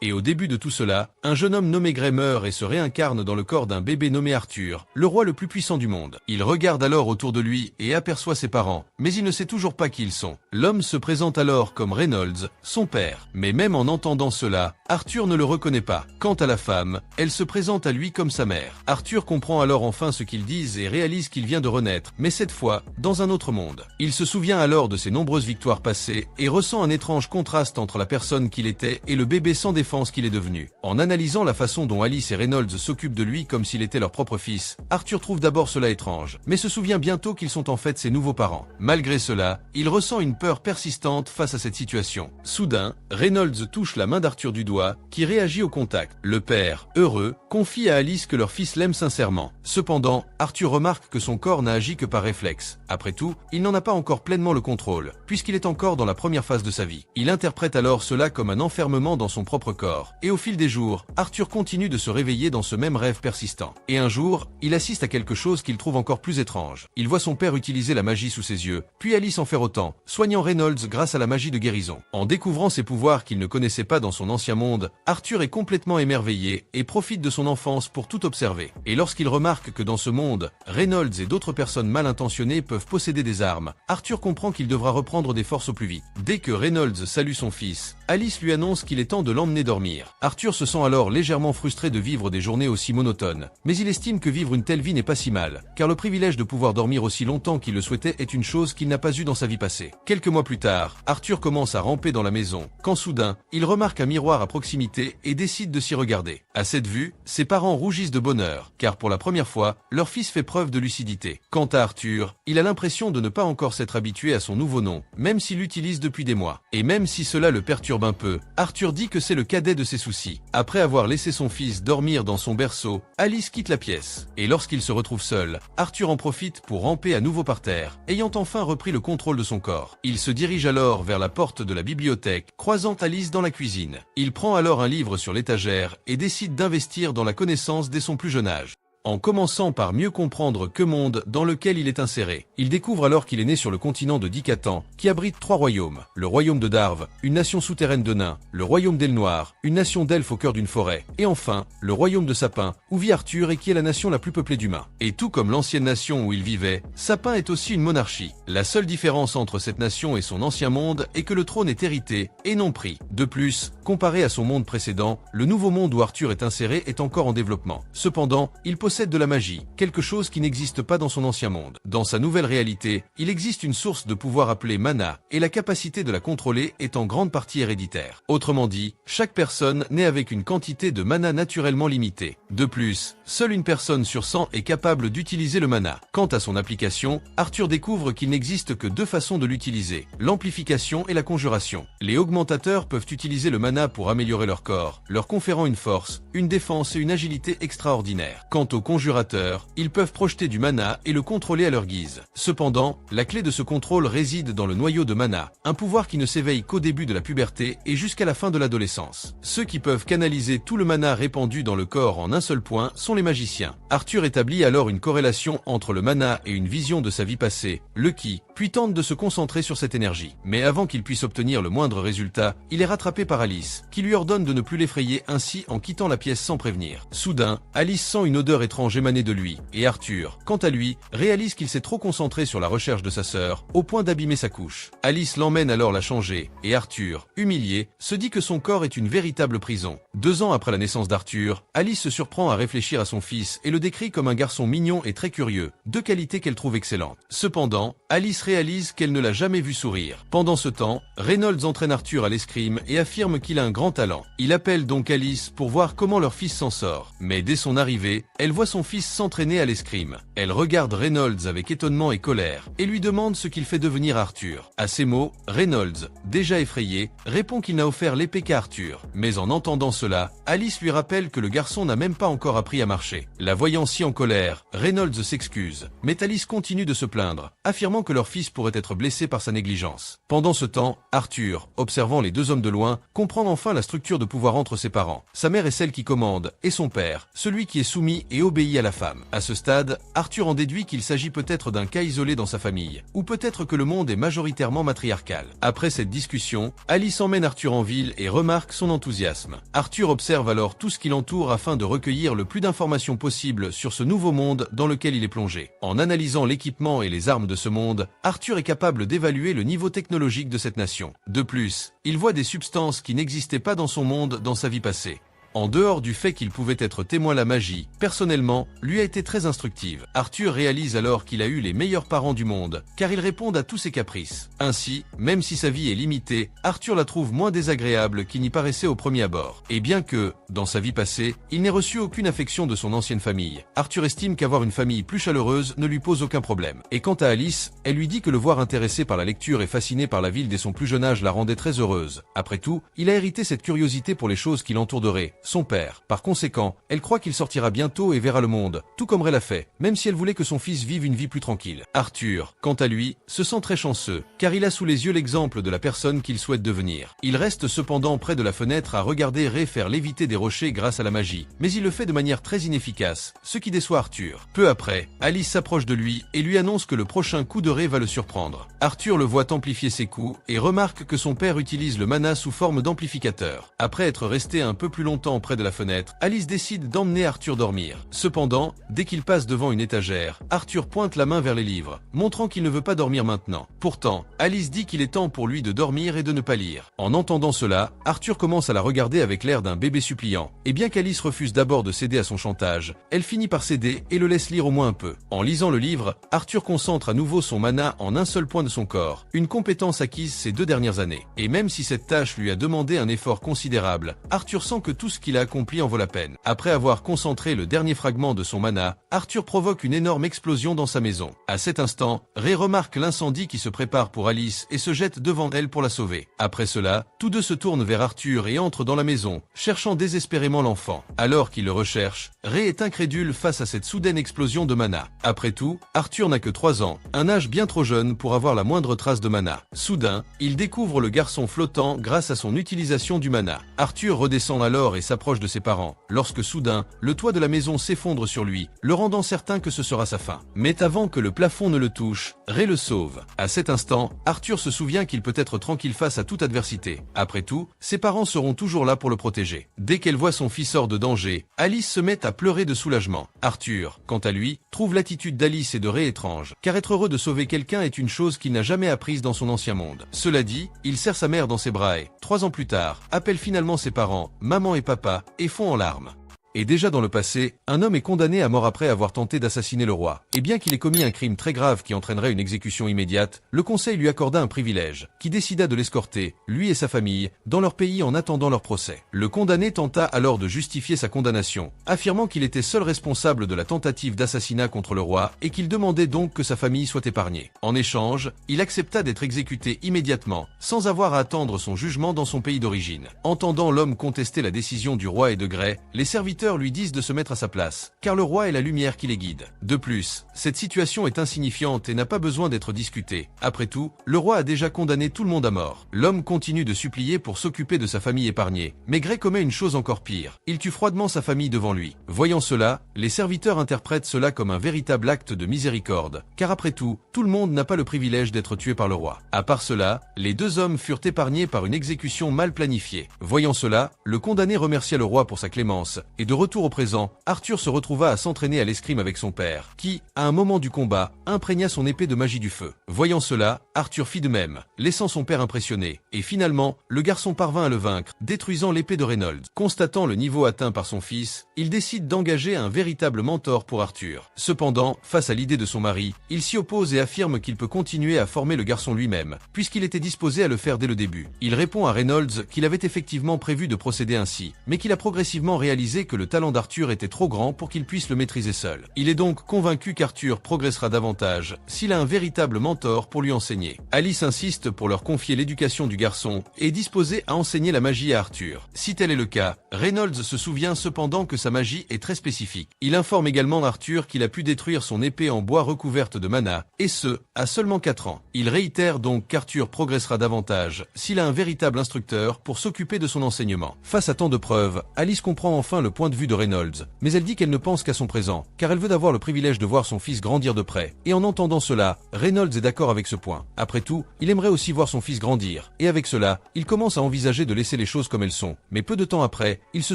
Et au début de tout cela, un jeune homme nommé Gray meurt et se réincarne dans le corps d'un bébé nommé Arthur, le roi le plus puissant du monde. Il regarde alors autour de lui et aperçoit ses parents, mais il ne sait toujours pas qui ils sont. L'homme se présente alors comme Reynolds, son père. Mais même en entendant cela, Arthur ne le reconnaît pas. Quant à la femme, elle se présente à lui comme sa mère. Arthur comprend alors enfin ce qu'ils disent et réalise qu'il vient de renaître, mais cette fois, dans un autre monde. Il se souvient alors de ses nombreuses victoires passées et ressent un étrange contraste entre la personne qu'il était et le bébé sans défense qu'il est devenu. En analysant la façon dont Alice et Reynolds s'occupent de lui comme s'il était leur propre fils, Arthur trouve d'abord cela étrange, mais se souvient bientôt qu'ils sont en fait ses nouveaux parents. Malgré cela, il ressent une peur persistante face à cette situation. Soudain, Reynolds touche la main d'Arthur du doigt, qui réagit au contact. Le père, heureux, confie à Alice que leur fils l'aime sincèrement. Cependant, Arthur remarque que son corps n'a agi que par réflexe. Après tout, il n'en a pas encore pleinement le contrôle, puisqu'il est encore dans la première phase de sa vie. Il interprète alors cela comme un enfermement dans son propre corps. Et au fil des jours, Arthur continue de se réveiller dans ce même rêve persistant. Et un jour, il assiste à quelque chose qu'il trouve encore plus étrange. Il voit son père utiliser la magie sous ses yeux, puis Alice en faire autant, soignant Reynolds grâce à la magie de guérison. En découvrant ses pouvoirs qu'il ne connaissait pas dans son ancien monde, Arthur est complètement émerveillé et profite de son enfance pour tout observer. Et lorsqu'il remarque que dans ce monde, Reynolds et d'autres personnes mal intentionnées peuvent posséder des armes, Arthur comprend qu'il devra reprendre des forces au plus vite. Dès que Reynolds salue son fils, Alice lui annonce qu'il est temps de l'emmener dormir. Arthur se sent alors légèrement frustré de vivre des journées aussi monotones, mais il estime que vivre une telle vie n'est pas si mal, car le privilège de pouvoir dormir aussi longtemps qu'il le souhaitait est une chose qu'il n'a pas eue dans sa vie passée. Quelques mois plus tard, Arthur commence à ramper dans la maison, quand soudain, il remarque un miroir à proximité et décide de s'y regarder. À cette vue, ses parents rougissent de bonheur, car pour la première fois, leur fils fait preuve de lucidité. Quant à Arthur, il a l'impression de ne pas encore s'être habitué à son nouveau nom, même s'il l'utilise depuis des mois. Et même si cela le perturbe un peu, Arthur dit que c'est le cadet de ses soucis. Après avoir laissé son fils dormir dans son berceau, Alice quitte la pièce. Et lorsqu'il se retrouve seul, Arthur en profite pour ramper à nouveau par terre, ayant enfin repris le contrôle de son corps. Il se dirige alors vers la porte de la bibliothèque, croisant Alice dans la cuisine. Il prend alors un livre sur l'étagère et décide d'investir dans la connaissance dès son plus jeune âge. En commençant par mieux comprendre que monde dans lequel il est inséré. Il découvre alors qu'il est né sur le continent de Dicatan, qui abrite 3 royaumes. Le royaume de Darve, une nation souterraine de nains, le royaume d'Elnoir, une nation d'elfes au cœur d'une forêt, et enfin, le royaume de Sapin, où vit Arthur et qui est la nation la plus peuplée d'humains. Et tout comme l'ancienne nation où il vivait, Sapin est aussi une monarchie. La seule différence entre cette nation et son ancien monde est que le trône est hérité, et non pris. De plus, comparé à son monde précédent, le nouveau monde où Arthur est inséré est encore en développement. Cependant, il possède de la magie, quelque chose qui n'existe pas dans son ancien monde. Dans sa nouvelle réalité, il existe une source de pouvoir appelée mana, et la capacité de la contrôler est en grande partie héréditaire. Autrement dit, chaque personne naît avec une quantité de mana naturellement limitée. De plus, seule une personne sur 100 est capable d'utiliser le mana. Quant à son application, Arthur découvre qu'il n'existe que 2 façons de l'utiliser, l'amplification et la conjuration. Les augmentateurs peuvent utiliser le mana pour améliorer leur corps, leur conférant une force, une défense et une agilité extraordinaires. Quant aux conjurateurs, ils peuvent projeter du mana et le contrôler à leur guise. Cependant, la clé de ce contrôle réside dans le noyau de mana, un pouvoir qui ne s'éveille qu'au début de la puberté et jusqu'à la fin de l'adolescence. Ceux qui peuvent canaliser tout le mana répandu dans le corps en un seul point sont les magiciens. Arthur établit alors une corrélation entre le mana et une vision de sa vie passée, le ki, puis tente de se concentrer sur cette énergie. Mais avant qu'il puisse obtenir le moindre résultat, il est rattrapé par Alice, qui lui ordonne de ne plus l'effrayer ainsi en quittant la pièce sans prévenir. Soudain, Alice sent une odeur étrange émané de lui, et Arthur, quant à lui, réalise qu'il s'est trop concentré sur la recherche de sa sœur, au point d'abîmer sa couche. Alice l'emmène alors la changer, et Arthur, humilié, se dit que son corps est une véritable prison. 2 ans après la naissance d'Arthur, Alice se surprend à réfléchir à son fils et le décrit comme un garçon mignon et très curieux, 2 qualités qu'elle trouve excellentes. Cependant, Alice réalise qu'elle ne l'a jamais vu sourire. Pendant ce temps, Reynolds entraîne Arthur à l'escrime et affirme qu'il a un grand talent. Il appelle donc Alice pour voir comment leur fils s'en sort. Mais dès son arrivée, elle voit son fils s'entraîner à l'escrime. Elle regarde Reynolds avec étonnement et colère, et lui demande ce qu'il fait devenir Arthur. À ces mots, Reynolds, déjà effrayé, répond qu'il n'a offert l'épée qu'à Arthur. Mais en entendant cela, Alice lui rappelle que le garçon n'a même pas encore appris à marcher. La voyant si en colère, Reynolds s'excuse, mais Alice continue de se plaindre, affirmant que leur fils pourrait être blessé par sa négligence. Pendant ce temps, Arthur, observant les 2 hommes de loin, comprend comprend enfin la structure de pouvoir entre ses parents. Sa mère est celle qui commande, et son père, celui qui est soumis et obéit à la femme. À ce stade, Arthur en déduit qu'il s'agit peut-être d'un cas isolé dans sa famille, ou peut-être que le monde est majoritairement matriarcal. Après cette discussion, Alice emmène Arthur en ville et remarque son enthousiasme. Arthur observe alors tout ce qui l'entoure afin de recueillir le plus d'informations possible sur ce nouveau monde dans lequel il est plongé. En analysant l'équipement et les armes de ce monde, Arthur est capable d'évaluer le niveau technologique de cette nation. De plus, il voit des substances qui n'existaient pas dans son monde dans sa vie passée. En dehors du fait qu'il pouvait être témoin, la magie, personnellement, lui a été très instructive. Arthur réalise alors qu'il a eu les meilleurs parents du monde, car ils répondent à tous ses caprices. Ainsi, même si sa vie est limitée, Arthur la trouve moins désagréable qu'il n'y paraissait au premier abord. Et bien que, dans sa vie passée, il n'ait reçu aucune affection de son ancienne famille, Arthur estime qu'avoir une famille plus chaleureuse ne lui pose aucun problème. Et quant à Alice, elle lui dit que le voir intéressé par la lecture et fasciné par la ville dès son plus jeune âge la rendait très heureuse. Après tout, il a hérité cette curiosité pour les choses qui l'entoureraient, son père. Par conséquent, elle croit qu'il sortira bientôt et verra le monde, tout comme Ray l'a fait, même si elle voulait que son fils vive une vie plus tranquille. Arthur, quant à lui, se sent très chanceux, car il a sous les yeux l'exemple de la personne qu'il souhaite devenir. Il reste cependant près de la fenêtre à regarder Ray faire léviter des rochers grâce à la magie, mais il le fait de manière très inefficace, ce qui déçoit Arthur. Peu après, Alice s'approche de lui et lui annonce que le prochain coup de Ray va le surprendre. Arthur le voit amplifier ses coups et remarque que son père utilise le mana sous forme d'amplificateur. Après être resté un peu plus longtemps près de la fenêtre, Alice décide d'emmener Arthur dormir. Cependant, dès qu'il passe devant une étagère, Arthur pointe la main vers les livres, montrant qu'il ne veut pas dormir maintenant. Pourtant, Alice dit qu'il est temps pour lui de dormir et de ne pas lire. En entendant cela, Arthur commence à la regarder avec l'air d'un bébé suppliant. Et bien qu'Alice refuse d'abord de céder à son chantage, elle finit par céder et le laisse lire au moins un peu. En lisant le livre, Arthur concentre à nouveau son mana en un seul point de son corps, une compétence acquise ces 2 dernières années. Et même si cette tâche lui a demandé un effort considérable, Arthur sent que tout ce qu'il a accompli en vaut la peine. Après avoir concentré le dernier fragment de son mana, Arthur provoque une énorme explosion dans sa maison. À cet instant, Ray remarque l'incendie qui se prépare pour Alice et se jette devant elle pour la sauver. Après cela, tous deux se tournent vers Arthur et entrent dans la maison, cherchant désespérément l'enfant. Alors qu'il le recherche, Ray est incrédule face à cette soudaine explosion de mana. Après tout, Arthur n'a que 3 ans, un âge bien trop jeune pour avoir la moindre trace de mana. Soudain, il découvre le garçon flottant grâce à son utilisation du mana. Arthur redescend alors et s'approche de ses parents, lorsque soudain, le toit de la maison s'effondre sur lui, le rendant certain que ce sera sa fin. Mais avant que le plafond ne le touche, Ray le sauve. À cet instant, Arthur se souvient qu'il peut être tranquille face à toute adversité. Après tout, ses parents seront toujours là pour le protéger. Dès qu'elle voit son fils hors de danger, Alice se met à pleurer de soulagement. Arthur, quant à lui, trouve l'attitude d'Alice et de Ray étrange, car être heureux de sauver quelqu'un est une chose qu'il n'a jamais apprise dans son ancien monde. Cela dit, il serre sa mère dans ses bras et, 3 ans plus tard, appelle finalement ses parents, maman et papa, et fond en larmes. Et déjà dans le passé, un homme est condamné à mort après avoir tenté d'assassiner le roi. Et bien qu'il ait commis un crime très grave qui entraînerait une exécution immédiate, le conseil lui accorda un privilège, qui décida de l'escorter, lui et sa famille, dans leur pays en attendant leur procès. Le condamné tenta alors de justifier sa condamnation, affirmant qu'il était seul responsable de la tentative d'assassinat contre le roi et qu'il demandait donc que sa famille soit épargnée. En échange, il accepta d'être exécuté immédiatement, sans avoir à attendre son jugement dans son pays d'origine. Entendant l'homme contester la décision du roi et de Grey, les serviteurs lui disent de se mettre à sa place, car le roi est la lumière qui les guide. De plus, cette situation est insignifiante et n'a pas besoin d'être discutée. Après tout, le roi a déjà condamné tout le monde à mort. L'homme continue de supplier pour s'occuper de sa famille épargnée, mais Grey commet une chose encore pire. Il tue froidement sa famille devant lui. Voyant cela, les serviteurs interprètent cela comme un véritable acte de miséricorde, car après tout le monde n'a pas le privilège d'être tué par le roi. À part cela, les 2 hommes furent épargnés par une exécution mal planifiée. Voyant cela, le condamné remercia le roi pour sa clémence, et de retour au présent, Arthur se retrouva à s'entraîner à l'escrime avec son père, qui, à un moment du combat, imprégna son épée de magie du feu. Voyant cela, Arthur fit de même, laissant son père impressionné, et finalement, le garçon parvint à le vaincre, détruisant l'épée de Reynolds. Constatant le niveau atteint par son fils, il décide d'engager un véritable mentor pour Arthur. Cependant, face à l'idée de son mari, il s'y oppose et affirme qu'il peut continuer à former le garçon lui-même, puisqu'il était disposé à le faire dès le début. Il répond à Reynolds qu'il avait effectivement prévu de procéder ainsi, mais qu'il a progressivement réalisé que le le talent d'Arthur était trop grand pour qu'il puisse le maîtriser seul. Il est donc convaincu qu'Arthur progressera davantage s'il a un véritable mentor pour lui enseigner. Alice insiste pour leur confier l'éducation du garçon et est disposée à enseigner la magie à Arthur. Si tel est le cas, Reynolds se souvient cependant que sa magie est très spécifique. Il informe également Arthur qu'il a pu détruire son épée en bois recouverte de mana, et ce, à seulement 4 ans. Il réitère donc qu'Arthur progressera davantage s'il a un véritable instructeur pour s'occuper de son enseignement. Face à tant de preuves, Alice comprend enfin le point de vue de Reynolds, mais elle dit qu'elle ne pense qu'à son présent, car elle veut avoir le privilège de voir son fils grandir de près. Et en entendant cela, Reynolds est d'accord avec ce point. Après tout, il aimerait aussi voir son fils grandir, et avec cela, il commence à envisager de laisser les choses comme elles sont. Mais peu de temps après, il se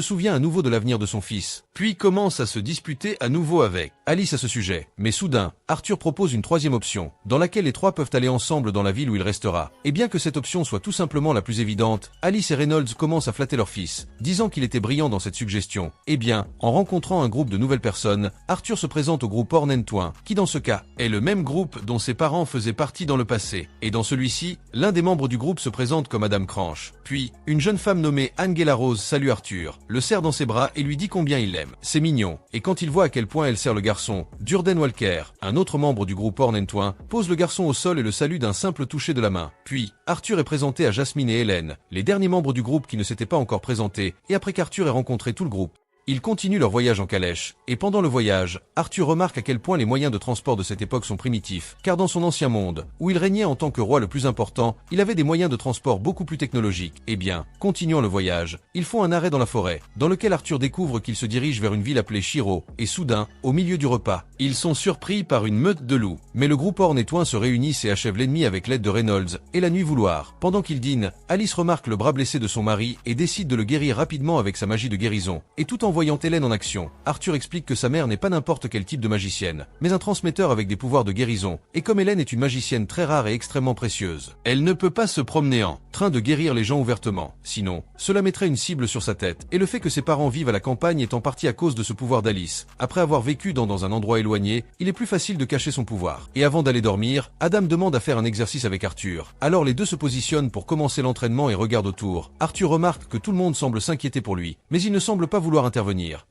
souvient à nouveau de l'avenir de son fils, puis commence à se disputer à nouveau avec Alice à ce sujet. Mais soudain, Arthur propose une troisième option, dans laquelle les trois peuvent aller ensemble dans la ville où il restera. Et bien que cette option soit tout simplement la plus évidente, Alice et Reynolds commencent à flatter leur fils, disant qu'il était brillant dans cette suggestion. Eh bien, en rencontrant un groupe de nouvelles personnes, Arthur se présente au groupe Ornentouin, qui dans ce cas, est le même groupe dont ses parents faisaient partie dans le passé. Et dans celui-ci, l'un des membres du groupe se présente comme Adam Cranch. Puis, une jeune femme nommée Angela Rose salue Arthur, le serre dans ses bras et lui dit combien il l'aime. C'est mignon. Et quand il voit à quel point elle serre le garçon, Durden Walker, un autre membre du groupe Ornentouin, pose le garçon au sol et le salue d'un simple toucher de la main. Puis, Arthur est présenté à Jasmine et Hélène, les derniers membres du groupe qui ne s'étaient pas encore présentés, et après qu'Arthur ait rencontré tout le groupe, ils continuent leur voyage en calèche, et pendant le voyage, Arthur remarque à quel point les moyens de transport de cette époque sont primitifs, car dans son ancien monde, où il régnait en tant que roi le plus important, il avait des moyens de transport beaucoup plus technologiques. Eh bien, continuant le voyage, ils font un arrêt dans la forêt, dans lequel Arthur découvre qu'il se dirige vers une ville appelée Shiro, et soudain, au milieu du repas, ils sont surpris par une meute de loups. Mais le groupe Ornentouin se réunissent et achève l'ennemi avec l'aide de Reynolds, et la nuit vouloir. Pendant qu'ils dînent, Alice remarque le bras blessé de son mari et décide de le guérir rapidement avec sa magie de guérison, et tout en voyant Hélène en action, Arthur explique que sa mère n'est pas n'importe quel type de magicienne, mais un transmetteur avec des pouvoirs de guérison, et comme Hélène est une magicienne très rare et extrêmement précieuse, elle ne peut pas se promener en train de guérir les gens ouvertement, sinon, cela mettrait une cible sur sa tête, et le fait que ses parents vivent à la campagne est en partie à cause de ce pouvoir d'Alice. Après avoir vécu dans un endroit éloigné, il est plus facile de cacher son pouvoir. Et avant d'aller dormir, Adam demande à faire un exercice avec Arthur. Alors les deux se positionnent pour commencer l'entraînement et regardent autour. Arthur remarque que tout le monde semble s'inquiéter pour lui, mais il ne semble pas vouloir intervenir,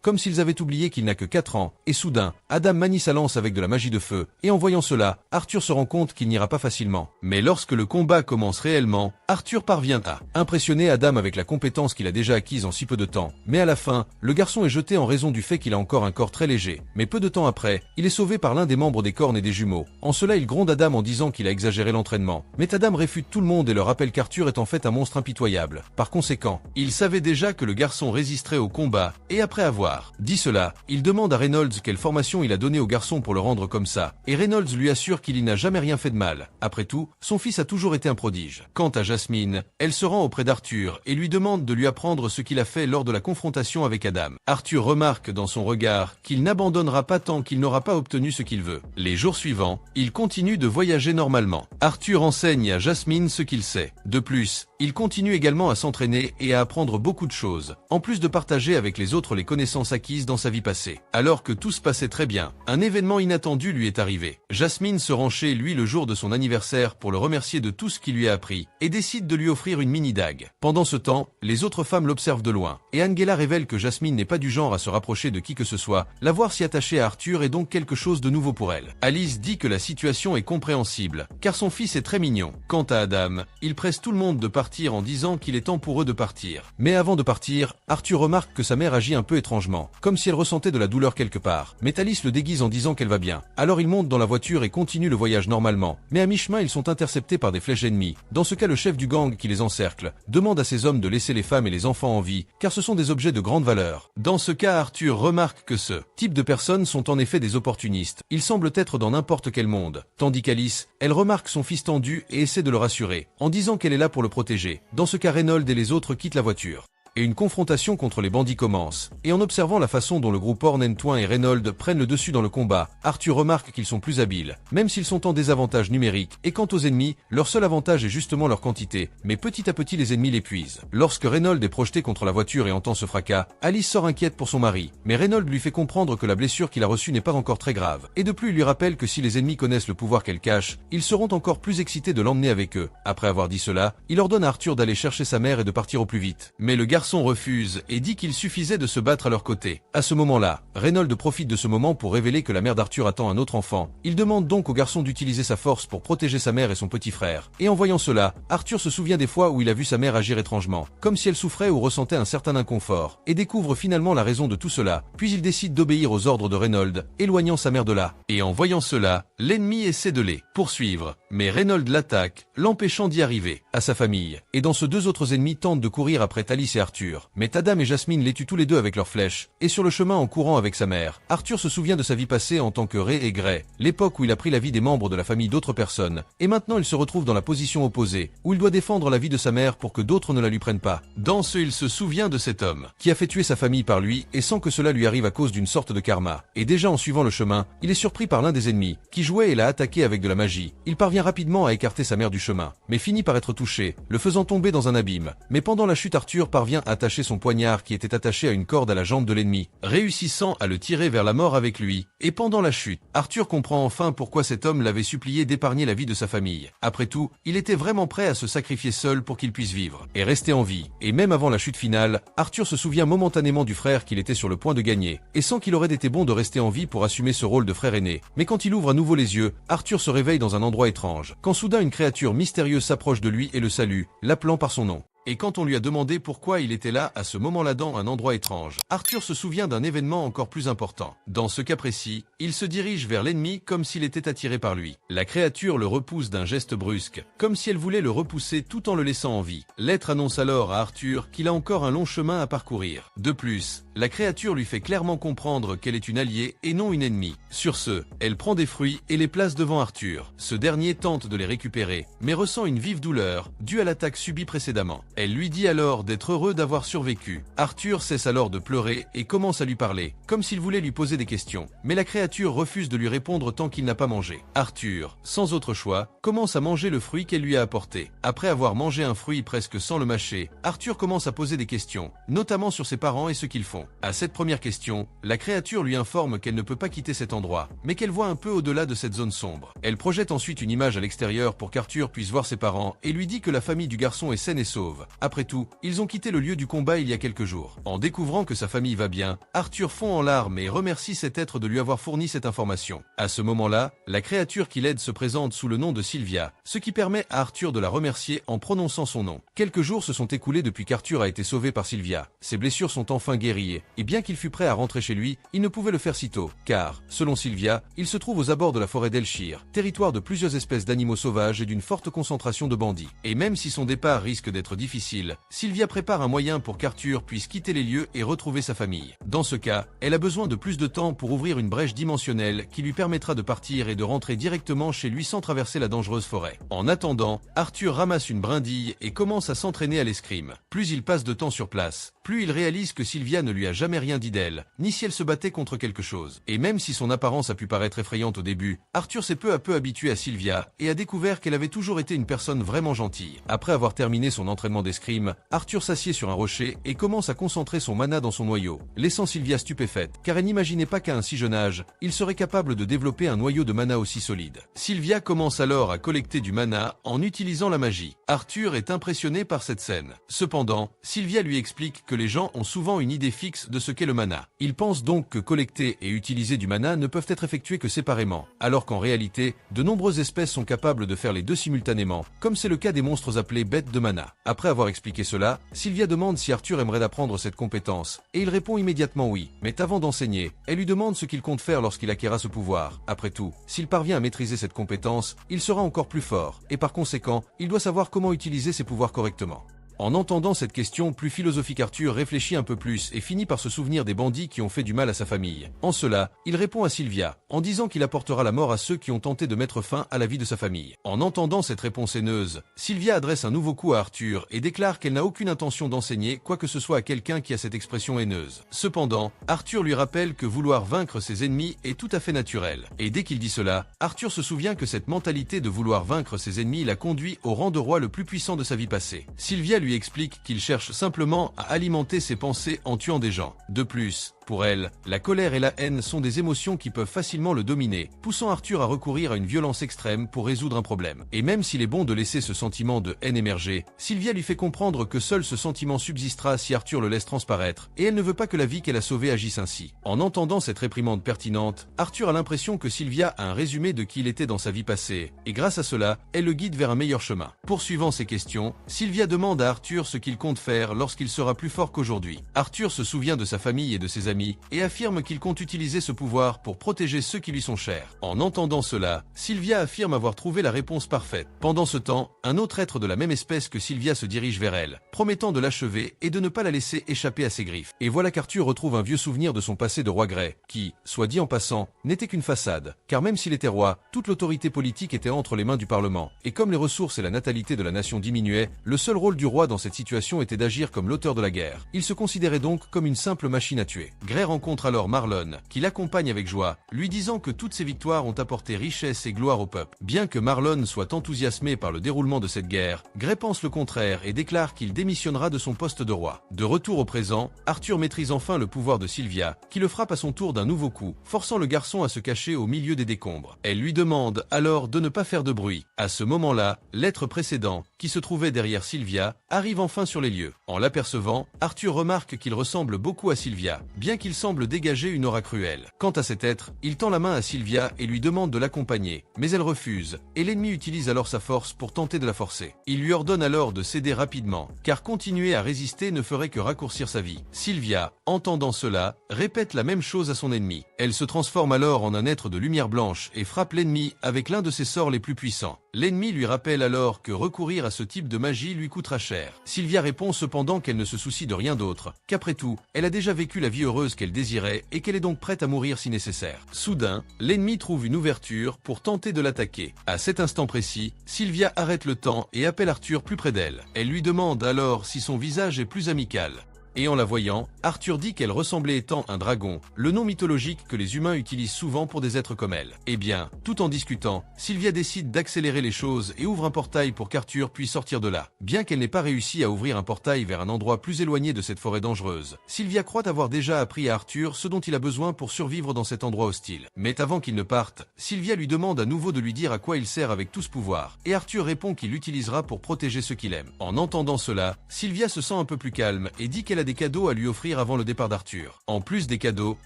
comme s'ils avaient oublié qu'il n'a que 4 ans, et soudain, Adam manie sa lance avec de la magie de feu, et en voyant cela, Arthur se rend compte qu'il n'ira pas facilement. Mais lorsque le combat commence réellement, Arthur parvient à impressionner Adam avec la compétence qu'il a déjà acquise en si peu de temps. Mais à la fin, le garçon est jeté en raison du fait qu'il a encore un corps très léger. Mais peu de temps après, il est sauvé par l'un des membres des Cornes et des Jumeaux. En cela, il gronde Adam en disant qu'il a exagéré l'entraînement. Mais Adam réfute tout le monde et leur rappelle qu'Arthur est en fait un monstre impitoyable. Par conséquent, il savait déjà que le garçon résisterait au combat, et après avoir dit cela, il demande à Reynolds quelle formation il a donnée au garçon pour le rendre comme ça, et Reynolds lui assure qu'il n'a jamais rien fait de mal. Après tout, son fils a toujours été un prodige. Quant à Jasmine, elle se rend auprès d'Arthur et lui demande de lui apprendre ce qu'il a fait lors de la confrontation avec Adam. Arthur remarque dans son regard qu'il n'abandonnera pas tant qu'il n'aura pas obtenu ce qu'il veut. Les jours suivants, il continue de voyager normalement. Arthur enseigne à Jasmine ce qu'il sait. De plus, il continue également à s'entraîner et à apprendre beaucoup de choses, en plus de partager avec les autres les connaissances acquises dans sa vie passée. Alors que tout se passait très bien, un événement inattendu lui est arrivé. Jasmine se rend chez lui le jour de son anniversaire pour le remercier de tout ce qu'il lui a appris, et décide de lui offrir une mini-dague. Pendant ce temps, les autres femmes l'observent de loin, et Angela révèle que Jasmine n'est pas du genre à se rapprocher de qui que ce soit, la voir s'y attacher à Arthur est donc quelque chose de nouveau pour elle. Alice dit que la situation est compréhensible, car son fils est très mignon. Quant à Adam, il presse tout le monde de partir en disant qu'il est temps pour eux de partir. Mais avant de partir, Arthur remarque que sa mère agit un peu étrangement, comme si elle ressentait de la douleur quelque part. Mais Alice le déguise en disant qu'elle va bien. Alors ils montent dans la voiture et continuent le voyage normalement. Mais à mi-chemin, ils sont interceptés par des flèches ennemies. Dans ce cas, le chef du gang qui les encercle demande à ses hommes de laisser les femmes et les enfants en vie, car ce sont des objets de grande valeur. Dans ce cas, Arthur remarque que ce type de personnes sont en effet des opportunistes. Ils semblent être dans n'importe quel monde. Tandis qu'Alice, elle remarque son fils tendu et essaie de le rassurer, en disant qu'elle est là pour le protéger. Dans ce cas, Reynolds et les autres quittent la voiture. Et une confrontation contre les bandits commence. Et en observant la façon dont le groupe Ornentouin et Reynolds prennent le dessus dans le combat, Arthur remarque qu'ils sont plus habiles, même s'ils sont en désavantage numérique. Et quant aux ennemis, leur seul avantage est justement leur quantité. Mais petit à petit les ennemis l'épuisent. Lorsque Reynolds est projeté contre la voiture et entend ce fracas, Alice sort inquiète pour son mari. Mais Reynolds lui fait comprendre que la blessure qu'il a reçue n'est pas encore très grave. Et de plus il lui rappelle que si les ennemis connaissent le pouvoir qu'elle cache, ils seront encore plus excités de l'emmener avec eux. Après avoir dit cela, il ordonne à Arthur d'aller chercher sa mère et de partir au plus vite. Mais le garçon garçon refuse et dit qu'il suffisait de se battre à leur côté. À ce moment-là, Reynold profite de ce moment pour révéler que la mère d'Arthur attend un autre enfant. Il demande donc au garçon d'utiliser sa force pour protéger sa mère et son petit frère. Et en voyant cela, Arthur se souvient des fois où il a vu sa mère agir étrangement, comme si elle souffrait ou ressentait un certain inconfort, et découvre finalement la raison de tout cela, puis il décide d'obéir aux ordres de Reynold, éloignant sa mère de là. Et en voyant cela, l'ennemi essaie de les poursuivre, mais Reynold l'attaque, l'empêchant d'y arriver, à sa famille. Et dans ce deux autres ennemis tentent de courir après Thalys et Arthur, mais Taddam et Jasmine les tuent tous les deux avec leurs flèches, et sur le chemin en courant avec sa mère, Arthur se souvient de sa vie passée en tant que Ray et Gray, l'époque où il a pris la vie des membres de la famille d'autres personnes, et maintenant il se retrouve dans la position opposée, où il doit défendre la vie de sa mère pour que d'autres ne la lui prennent pas. Dans ce, il se souvient de cet homme, qui a fait tuer sa famille par lui, et sans que cela lui arrive à cause d'une sorte de karma. Et déjà en suivant le chemin, il est surpris par l'un des ennemis, qui jouait et l'a attaqué avec de la magie. Il parvient rapidement à écarter sa mère du chemin, mais finit par être touché, le faisant tomber dans un abîme. Mais pendant la chute, Arthur parvient à attacher son poignard qui était attaché à une corde à la jambe de l'ennemi, réussissant à le tirer vers la mort avec lui. Et pendant la chute, Arthur comprend enfin pourquoi cet homme l'avait supplié d'épargner la vie de sa famille. Après tout, il était vraiment prêt à se sacrifier seul pour qu'il puisse vivre et rester en vie. Et même avant la chute finale, Arthur se souvient momentanément du frère qu'il était sur le point de gagner, et sent qu'il aurait été bon de rester en vie pour assumer ce rôle de frère aîné. Mais quand il ouvre à nouveau les yeux, Arthur se réveille dans un endroit étrange, quand soudain une créature mystérieuse s'approche de lui et le salue, l'appelant par son nom. Et quand on lui a demandé pourquoi il était là à ce moment-là dans un endroit étrange, Arthur se souvient d'un événement encore plus important. Dans ce cas précis, il se dirige vers l'ennemi comme s'il était attiré par lui. La créature le repousse d'un geste brusque, comme si elle voulait le repousser tout en le laissant en vie. L'être annonce alors à Arthur qu'il a encore un long chemin à parcourir. De plus, la créature lui fait clairement comprendre qu'elle est une alliée et non une ennemie. Sur ce, elle prend des fruits et les place devant Arthur. Ce dernier tente de les récupérer, mais ressent une vive douleur, due à l'attaque subie précédemment. Elle lui dit alors d'être heureux d'avoir survécu. Arthur cesse alors de pleurer et commence à lui parler, comme s'il voulait lui poser des questions. Mais la créature refuse de lui répondre tant qu'il n'a pas mangé. Arthur, sans autre choix, commence à manger le fruit qu'elle lui a apporté. Après avoir mangé un fruit presque sans le mâcher, Arthur commence à poser des questions, notamment sur ses parents et ce qu'ils font. À cette première question, la créature lui informe qu'elle ne peut pas quitter cet endroit, mais qu'elle voit un peu au-delà de cette zone sombre. Elle projette ensuite une image à l'extérieur pour qu'Arthur puisse voir ses parents et lui dit que la famille du garçon est saine et sauve. Après tout, ils ont quitté le lieu du combat il y a quelques jours. En découvrant que sa famille va bien, Arthur fond en larmes et remercie cet être de lui avoir fourni cette information. À ce moment-là, la créature qui l'aide se présente sous le nom de Sylvia, ce qui permet à Arthur de la remercier en prononçant son nom. Quelques jours se sont écoulés depuis qu'Arthur a été sauvé par Sylvia. Ses blessures sont enfin guéries, et bien qu'il fût prêt à rentrer chez lui, il ne pouvait le faire si tôt, car, selon Sylvia, il se trouve aux abords de la forêt d'Elshire, territoire de plusieurs espèces d'animaux sauvages et d'une forte concentration de bandits. Et même si son départ risque d'être difficile, Sylvia prépare un moyen pour qu'Arthur puisse quitter les lieux et retrouver sa famille. Dans ce cas, elle a besoin de plus de temps pour ouvrir une brèche dimensionnelle qui lui permettra de partir et de rentrer directement chez lui sans traverser la dangereuse forêt. En attendant, Arthur ramasse une brindille et commence à s'entraîner à l'escrime. Plus il passe de temps sur place, plus il réalise que Sylvia ne lui a jamais rien dit d'elle, ni si elle se battait contre quelque chose. Et même si son apparence a pu paraître effrayante au début, Arthur s'est peu à peu habitué à Sylvia et a découvert qu'elle avait toujours été une personne vraiment gentille. Après avoir terminé son entraînement d'escrime, Arthur s'assied sur un rocher et commence à concentrer son mana dans son noyau, laissant Sylvia stupéfaite, car elle n'imaginait pas qu'à un si jeune âge, il serait capable de développer un noyau de mana aussi solide. Sylvia commence alors à collecter du mana en utilisant la magie. Arthur est impressionné par cette scène. Cependant, Sylvia lui explique que les gens ont souvent une idée fixe de ce qu'est le mana. Ils pensent donc que collecter et utiliser du mana ne peuvent être effectués que séparément, alors qu'en réalité, de nombreuses espèces sont capables de faire les deux simultanément, comme c'est le cas des monstres appelés bêtes de mana. Après avoir expliqué cela, Sylvia demande si Arthur aimerait apprendre cette compétence, et il répond immédiatement oui. Mais avant d'enseigner, elle lui demande ce qu'il compte faire lorsqu'il acquérera ce pouvoir. Après tout, s'il parvient à maîtriser cette compétence, il sera encore plus fort, et par conséquent, il doit savoir comment utiliser ses pouvoirs correctement. En entendant cette question plus philosophique, Arthur réfléchit un peu plus et finit par se souvenir des bandits qui ont fait du mal à sa famille. En cela, il répond à Sylvia, en disant qu'il apportera la mort à ceux qui ont tenté de mettre fin à la vie de sa famille. En entendant cette réponse haineuse, Sylvia adresse un nouveau coup à Arthur et déclare qu'elle n'a aucune intention d'enseigner quoi que ce soit à quelqu'un qui a cette expression haineuse. Cependant, Arthur lui rappelle que vouloir vaincre ses ennemis est tout à fait naturel. Et dès qu'il dit cela, Arthur se souvient que cette mentalité de vouloir vaincre ses ennemis l'a conduit au rang de roi le plus puissant de sa vie passée. Sylvia lui explique qu'il cherche simplement à alimenter ses pensées en tuant des gens. De plus, Pour elle, la colère et la haine sont des émotions qui peuvent facilement le dominer, poussant Arthur à recourir à une violence extrême pour résoudre un problème. Et même s'il est bon de laisser ce sentiment de haine émerger, Sylvia lui fait comprendre que seul ce sentiment subsistera si Arthur le laisse transparaître, et elle ne veut pas que la vie qu'elle a sauvée agisse ainsi. En entendant cette réprimande pertinente, Arthur a l'impression que Sylvia a un résumé de qui il était dans sa vie passée, et grâce à cela, elle le guide vers un meilleur chemin. Poursuivant ses questions, Sylvia demande à Arthur ce qu'il compte faire lorsqu'il sera plus fort qu'aujourd'hui. Arthur se souvient de sa famille et de ses amis, et affirme qu'il compte utiliser ce pouvoir pour protéger ceux qui lui sont chers. En entendant cela, Sylvia affirme avoir trouvé la réponse parfaite. Pendant ce temps, un autre être de la même espèce que Sylvia se dirige vers elle, promettant de l'achever et de ne pas la laisser échapper à ses griffes. Et voilà qu'Arthur retrouve un vieux souvenir de son passé de roi Grey, qui, soit dit en passant, n'était qu'une façade, car même s'il était roi, toute l'autorité politique était entre les mains du Parlement, et comme les ressources et la natalité de la nation diminuaient, le seul rôle du roi dans cette situation était d'agir comme l'auteur de la guerre. Il se considérait donc comme une simple machine à tuer. Grey rencontre alors Marlon, qui l'accompagne avec joie, lui disant que toutes ses victoires ont apporté richesse et gloire au peuple. Bien que Marlon soit enthousiasmé par le déroulement de cette guerre, Grey pense le contraire et déclare qu'il démissionnera de son poste de roi. De retour au présent, Arthur maîtrise enfin le pouvoir de Sylvia, qui le frappe à son tour d'un nouveau coup, forçant le garçon à se cacher au milieu des décombres. Elle lui demande alors de ne pas faire de bruit. À ce moment-là, l'être précédent, qui se trouvait derrière Sylvia, arrive enfin sur les lieux. En l'apercevant, Arthur remarque qu'il ressemble beaucoup à Sylvia, bien qu'il semble dégager une aura cruelle. Quant à cet être, il tend la main à Sylvia et lui demande de l'accompagner, mais elle refuse, et l'ennemi utilise alors sa force pour tenter de la forcer. Il lui ordonne alors de céder rapidement, car continuer à résister ne ferait que raccourcir sa vie. Sylvia, entendant cela, répète la même chose à son ennemi. Elle se transforme alors en un être de lumière blanche et frappe l'ennemi avec l'un de ses sorts les plus puissants. L'ennemi lui rappelle alors que recourir à ce type de magie lui coûtera cher. Sylvia répond cependant qu'elle ne se soucie de rien d'autre, qu'après tout, elle a déjà vécu la vie heureuse qu'elle désirait et qu'elle est donc prête à mourir si nécessaire. Soudain, l'ennemi trouve une ouverture pour tenter de l'attaquer. À cet instant précis, Sylvia arrête le temps et appelle Arthur plus près d'elle. Elle lui demande alors si son visage est plus amical. Et en la voyant, Arthur dit qu'elle ressemblait étant un dragon, le nom mythologique que les humains utilisent souvent pour des êtres comme elle. Eh bien, tout en discutant, Sylvia décide d'accélérer les choses et ouvre un portail pour qu'Arthur puisse sortir de là. Bien qu'elle n'ait pas réussi à ouvrir un portail vers un endroit plus éloigné de cette forêt dangereuse, Sylvia croit avoir déjà appris à Arthur ce dont il a besoin pour survivre dans cet endroit hostile. Mais avant qu'il ne parte, Sylvia lui demande à nouveau de lui dire à quoi il sert avec tout ce pouvoir, et Arthur répond qu'il l'utilisera pour protéger ceux qu'il aime. En entendant cela, Sylvia se sent un peu plus calme et dit qu'elle a des cadeaux à lui offrir avant le départ d'Arthur. En plus des cadeaux,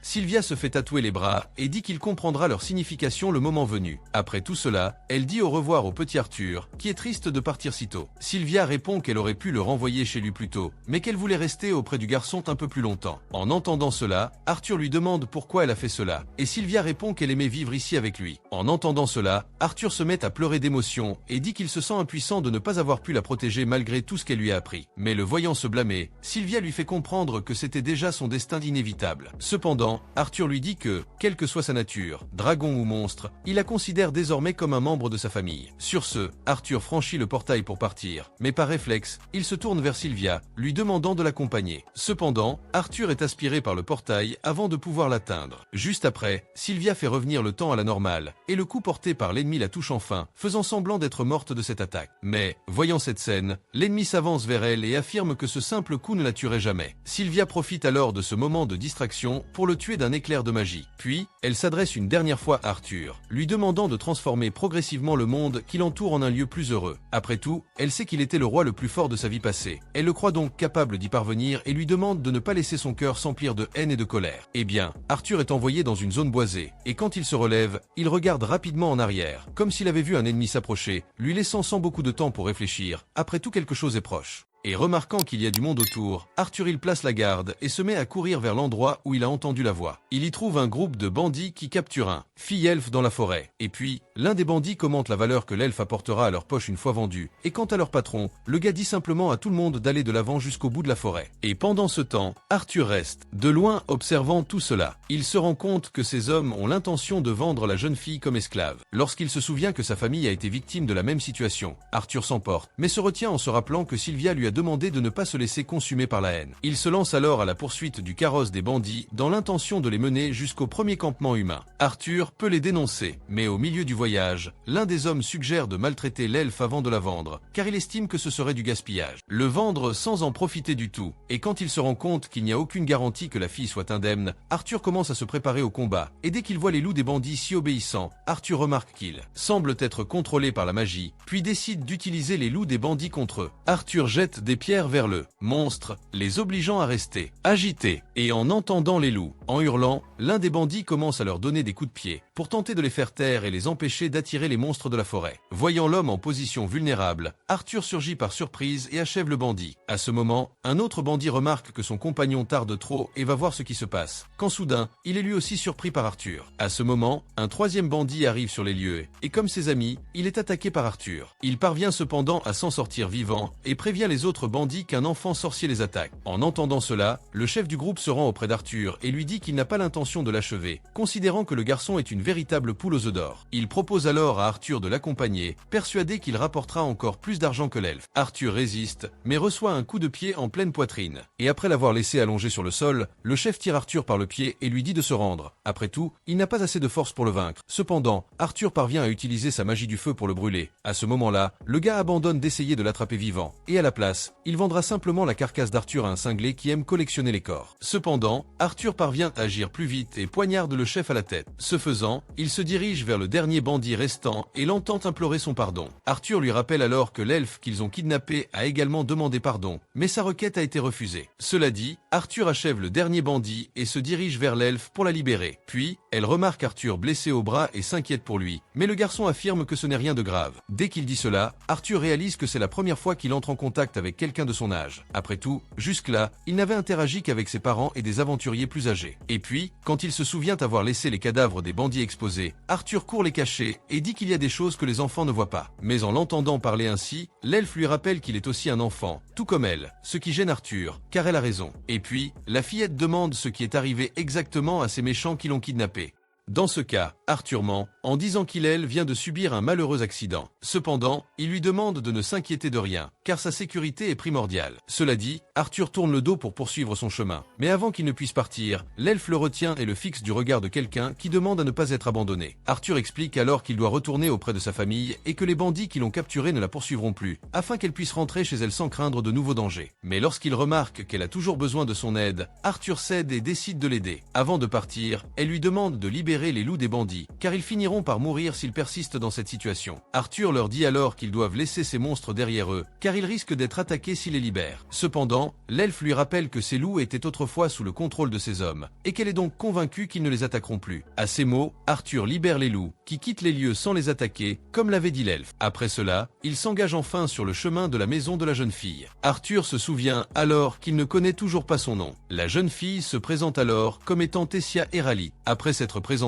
Sylvia se fait tatouer les bras et dit qu'il comprendra leur signification le moment venu. Après tout cela, elle dit au revoir au petit Arthur, qui est triste de partir si tôt. Sylvia répond qu'elle aurait pu le renvoyer chez lui plus tôt, mais qu'elle voulait rester auprès du garçon un peu plus longtemps. En entendant cela, Arthur lui demande pourquoi elle a fait cela, et Sylvia répond qu'elle aimait vivre ici avec lui. En entendant cela, Arthur se met à pleurer d'émotion et dit qu'il se sent impuissant de ne pas avoir pu la protéger malgré tout ce qu'elle lui a appris. Mais le voyant se blâmer, Sylvia lui fait comprendre que c'était déjà son destin inévitable. Cependant, Arthur lui dit que, quelle que soit sa nature, dragon ou monstre, il la considère désormais comme un membre de sa famille. Sur ce, Arthur franchit le portail pour partir, mais par réflexe, il se tourne vers Sylvia, lui demandant de l'accompagner. Cependant, Arthur est aspiré par le portail avant de pouvoir l'atteindre. Juste après, Sylvia fait revenir le temps à la normale, et le coup porté par l'ennemi la touche enfin, faisant semblant d'être morte de cette attaque. Mais, voyant cette scène, l'ennemi s'avance vers elle et affirme que ce simple coup ne la tuerait jamais. Sylvia profite alors de ce moment de distraction pour le tuer d'un éclair de magie. Puis, elle s'adresse une dernière fois à Arthur, lui demandant de transformer progressivement le monde qui l'entoure en un lieu plus heureux. Après tout, elle sait qu'il était le roi le plus fort de sa vie passée. Elle le croit donc capable d'y parvenir et lui demande de ne pas laisser son cœur s'emplir de haine et de colère. Eh bien, Arthur est envoyé dans une zone boisée, et quand il se relève, il regarde rapidement en arrière, comme s'il avait vu un ennemi s'approcher, lui laissant sans beaucoup de temps pour réfléchir. Après tout, quelque chose est proche. Et remarquant qu'il y a du monde autour, Arthur il place la garde et se met à courir vers l'endroit où il a entendu la voix. Il y trouve un groupe de bandits qui capturent un fille-elfe dans la forêt. Et puis, l'un des bandits commente la valeur que l'elfe apportera à leur poche une fois vendu. Et quant à leur patron, le gars dit simplement à tout le monde d'aller de l'avant jusqu'au bout de la forêt. Et pendant ce temps, Arthur reste, de loin observant tout cela. Il se rend compte que ces hommes ont l'intention de vendre la jeune fille comme esclave. Lorsqu'il se souvient que sa famille a été victime de la même situation, Arthur s'emporte, mais se retient en se rappelant que Sylvia lui a demandé de ne pas se laisser consumer par la haine. Il se lance alors à la poursuite du carrosse des bandits dans l'intention de les mener jusqu'au premier campement humain. Arthur peut les dénoncer, mais au milieu du voyage, l'un des hommes suggère de maltraiter l'elfe avant de la vendre, car il estime que ce serait du gaspillage. Le vendre sans en profiter du tout, et quand il se rend compte qu'il n'y a aucune garantie que la fille soit indemne, Arthur commence à se préparer au combat, et dès qu'il voit les loups des bandits si obéissants, Arthur remarque qu'ils semblent être contrôlés par la magie, puis décide d'utiliser les loups des bandits contre eux. Arthur jette des pierres vers le monstre, les obligeant à rester agités, et en entendant les loups, en hurlant, l'un des bandits commence à leur donner des coups de pied, pour tenter de les faire taire et les empêcher d'attirer les monstres de la forêt. Voyant l'homme en position vulnérable, Arthur surgit par surprise et achève le bandit. À ce moment, un autre bandit remarque que son compagnon tarde trop et va voir ce qui se passe, quand soudain, il est lui aussi surpris par Arthur. À ce moment, un troisième bandit arrive sur les lieux, et comme ses amis, il est attaqué par Arthur. Il parvient cependant à s'en sortir vivant, et prévient les autres bandits qu'un enfant sorcier les attaque. En entendant cela, le chef du groupe se rend auprès d'Arthur et lui dit qu'il n'a pas l'intention de l'achever, considérant que le garçon est une véritable poule aux œufs d'or. Il propose alors à Arthur de l'accompagner, persuadé qu'il rapportera encore plus d'argent que l'elfe. Arthur résiste, mais reçoit un coup de pied en pleine poitrine. Et après l'avoir laissé allongé sur le sol, le chef tire Arthur par le pied et lui dit de se rendre. Après tout, il n'a pas assez de force pour le vaincre. Cependant, Arthur parvient à utiliser sa magie du feu pour le brûler. À ce moment-là, le gars abandonne d'essayer de l'attraper vivant, et à la place, il vendra simplement la carcasse d'Arthur à un cinglé qui aime collectionner les corps. Cependant, Arthur parvient à agir plus vite et poignarde le chef à la tête. Ce faisant, il se dirige vers le dernier bandit restant et l'entend implorer son pardon. Arthur lui rappelle alors que l'elfe qu'ils ont kidnappé a également demandé pardon, mais sa requête a été refusée. Cela dit, Arthur achève le dernier bandit et se dirige vers l'elfe pour la libérer. Puis, elle remarque Arthur blessé au bras et s'inquiète pour lui, mais le garçon affirme que ce n'est rien de grave. Dès qu'il dit cela, Arthur réalise que c'est la première fois qu'il entre en contact avec quelqu'un de son âge. Après tout, jusque-là, il n'avait interagi qu'avec ses parents et des aventuriers plus âgés. Et puis, quand il se souvient avoir laissé les cadavres des bandits exposés, Arthur court les cacher et dit qu'il y a des choses que les enfants ne voient pas. Mais en l'entendant parler ainsi, l'elfe lui rappelle qu'il est aussi un enfant, tout comme elle, ce qui gêne Arthur, car elle a raison. Et puis, la fillette demande ce qui est arrivé exactement à ces méchants qui l'ont kidnappé. Dans ce cas, Arthur ment, en disant qu'il vient de subir un malheureux accident. Cependant, il lui demande de ne s'inquiéter de rien, car sa sécurité est primordiale. Cela dit, Arthur tourne le dos pour poursuivre son chemin. Mais avant qu'il ne puisse partir, l'elfe le retient et le fixe du regard de quelqu'un qui demande à ne pas être abandonné. Arthur explique alors qu'il doit retourner auprès de sa famille et que les bandits qui l'ont capturé ne la poursuivront plus, afin qu'elle puisse rentrer chez elle sans craindre de nouveaux dangers. Mais lorsqu'il remarque qu'elle a toujours besoin de son aide, Arthur cède et décide de l'aider. Avant de partir, elle lui demande de libérer les loups des bandits, car ils finiront par mourir s'ils persistent dans cette situation. Arthur leur dit alors qu'ils doivent laisser ces monstres derrière eux, car ils risquent d'être attaqués s'ils les libèrent. Cependant, l'elfe lui rappelle que ces loups étaient autrefois sous le contrôle de ces hommes, et qu'elle est donc convaincue qu'ils ne les attaqueront plus. À ces mots, Arthur libère les loups, qui quittent les lieux sans les attaquer, comme l'avait dit l'elfe. Après cela, il s'engage enfin sur le chemin de la maison de la jeune fille. Arthur se souvient alors qu'il ne connaît toujours pas son nom. La jeune fille se présente alors comme étant Tessia Erali. Après s'être présentée,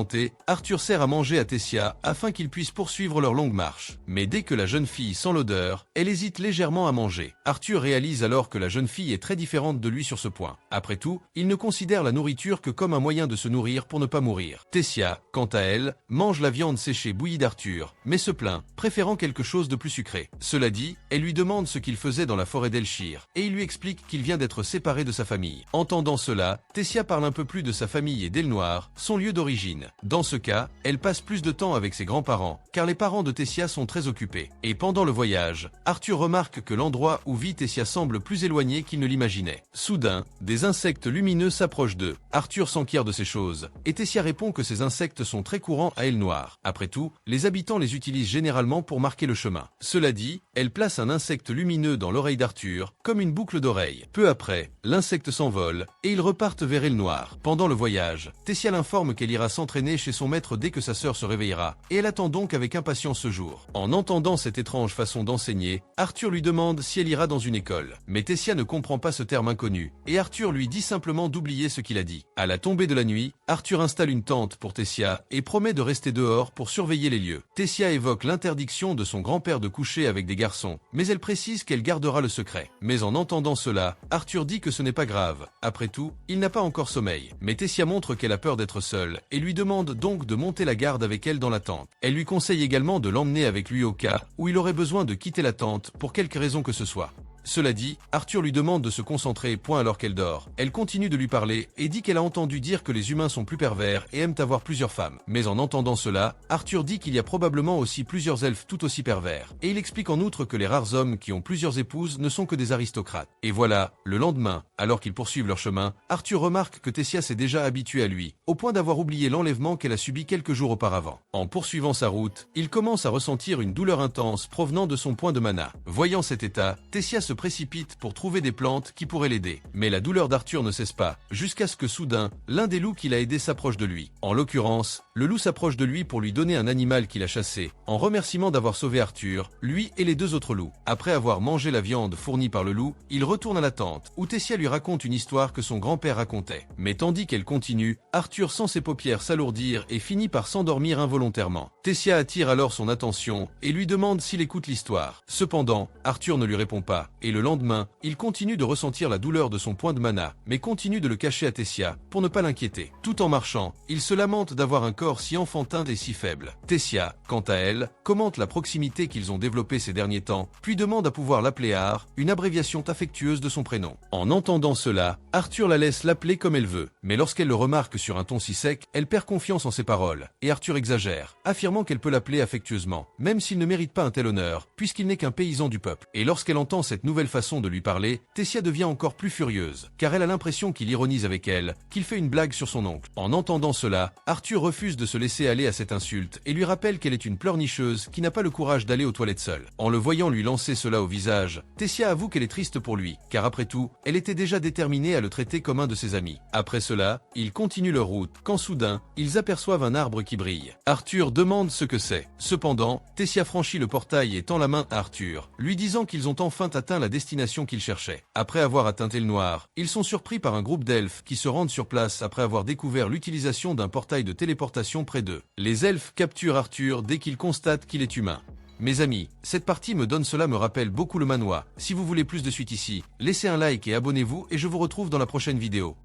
Arthur sert à manger à Tessia afin qu'ils puissent poursuivre leur longue marche. Mais dès que la jeune fille sent l'odeur, elle hésite légèrement à manger. Arthur réalise alors que la jeune fille est très différente de lui sur ce point. Après tout, il ne considère la nourriture que comme un moyen de se nourrir pour ne pas mourir. Tessia, quant à elle, mange la viande séchée bouillie d'Arthur, mais se plaint, préférant quelque chose de plus sucré. Cela dit, elle lui demande ce qu'il faisait dans la forêt d'Elshir, et il lui explique qu'il vient d'être séparé de sa famille. Entendant cela, Tessia parle un peu plus de sa famille et d'Elnoir, son lieu d'origine. Dans ce cas, elle passe plus de temps avec ses grands-parents, car les parents de Tessia sont très occupés. Et pendant le voyage, Arthur remarque que l'endroit où vit Tessia semble plus éloigné qu'il ne l'imaginait. Soudain, des insectes lumineux s'approchent d'eux. Arthur s'enquiert de ces choses, et Tessia répond que ces insectes sont très courants à Elnoir. Après tout, les habitants les utilisent généralement pour marquer le chemin. Cela dit, elle place un insecte lumineux dans l'oreille d'Arthur, comme une boucle d'oreille. Peu après, l'insecte s'envole, et ils repartent vers Elnoir. Pendant le voyage, Tessia l'informe qu'elle ira s'entraîner chez son maître dès que sa sœur se réveillera, et elle attend donc avec impatience ce jour. En entendant cette étrange façon d'enseigner, Arthur lui demande si elle ira dans une école. Mais Tessia ne comprend pas ce terme inconnu, et Arthur lui dit simplement d'oublier ce qu'il a dit. À la tombée de la nuit, Arthur installe une tente pour Tessia et promet de rester dehors pour surveiller les lieux. Tessia évoque l'interdiction de son grand-père de coucher avec des garçons, mais elle précise qu'elle gardera le secret. Mais en entendant cela, Arthur dit que ce n'est pas grave. Après tout, il n'a pas encore sommeil. Mais Tessia montre qu'elle a peur d'être seule, et lui demande donc de monter la garde avec elle dans la tente. Elle lui conseille également de l'emmener avec lui au cas où il aurait besoin de quitter la tente pour quelque raison que ce soit. Cela dit, Arthur lui demande de se concentrer, point alors qu'elle dort. Elle continue de lui parler et dit qu'elle a entendu dire que les humains sont plus pervers et aiment avoir plusieurs femmes. Mais en entendant cela, Arthur dit qu'il y a probablement aussi plusieurs elfes tout aussi pervers. Et il explique en outre que les rares hommes qui ont plusieurs épouses ne sont que des aristocrates. Et voilà, le lendemain, alors qu'ils poursuivent leur chemin, Arthur remarque que Tessia s'est déjà habituée à lui, au point d'avoir oublié l'enlèvement qu'elle a subi quelques jours auparavant. En poursuivant sa route, il commence à ressentir une douleur intense provenant de son point de mana. Voyant cet état, Tessia se précipite pour trouver des plantes qui pourraient l'aider. Mais la douleur d'Arthur ne cesse pas, jusqu'à ce que soudain, l'un des loups qui l'a aidé s'approche de lui. En l'occurrence, le loup s'approche de lui pour lui donner un animal qu'il a chassé, en remerciement d'avoir sauvé Arthur, lui et les deux autres loups. Après avoir mangé la viande fournie par le loup, il retourne à la tente, où Tessia lui raconte une histoire que son grand-père racontait. Mais tandis qu'elle continue, Arthur sent ses paupières s'alourdir et finit par s'endormir involontairement. Tessia attire alors son attention et lui demande s'il écoute l'histoire. Cependant, Arthur ne lui répond pas, et le lendemain, il continue de ressentir la douleur de son point de mana, mais continue de le cacher à Tessia, pour ne pas l'inquiéter. Tout en marchant, il se lamente d'avoir un corps si enfantin et si faible. Tessia, quant à elle, commente la proximité qu'ils ont développée ces derniers temps, puis demande à pouvoir l'appeler Ar, une abréviation affectueuse de son prénom. En entendant cela, Arthur la laisse l'appeler comme elle veut, mais lorsqu'elle le remarque sur un ton si sec, elle perd confiance en ses paroles, et Arthur exagère, affirmant qu'elle peut l'appeler affectueusement, même s'il ne mérite pas un tel honneur, puisqu'il n'est qu'un paysan du peuple. Et lorsqu'elle entend cette nouvelle façon de lui parler, Tessia devient encore plus furieuse, car elle a l'impression qu'il ironise avec elle, qu'il fait une blague sur son oncle. En entendant cela, Arthur refuse de se laisser aller à cette insulte et lui rappelle qu'elle est une pleurnicheuse qui n'a pas le courage d'aller aux toilettes seule. En le voyant lui lancer cela au visage, Tessia avoue qu'elle est triste pour lui, car après tout, elle était déjà déterminée à le traiter comme un de ses amis. Après cela, ils continuent leur route, quand soudain, ils aperçoivent un arbre qui brille. Arthur demande ce que c'est. Cependant, Tessia franchit le portail et tend la main à Arthur, lui disant qu'ils ont enfin atteint la destination qu'ils cherchaient. Après avoir atteint le noir, ils sont surpris par un groupe d'elfes qui se rendent sur place après avoir découvert l'utilisation d'un portail de téléportation près d'eux. Les elfes capturent Arthur dès qu'ils constatent qu'il est humain. Mes amis, cette partie me rappelle beaucoup le manoir. Si vous voulez plus de suite ici, laissez un like et abonnez-vous et je vous retrouve dans la prochaine vidéo.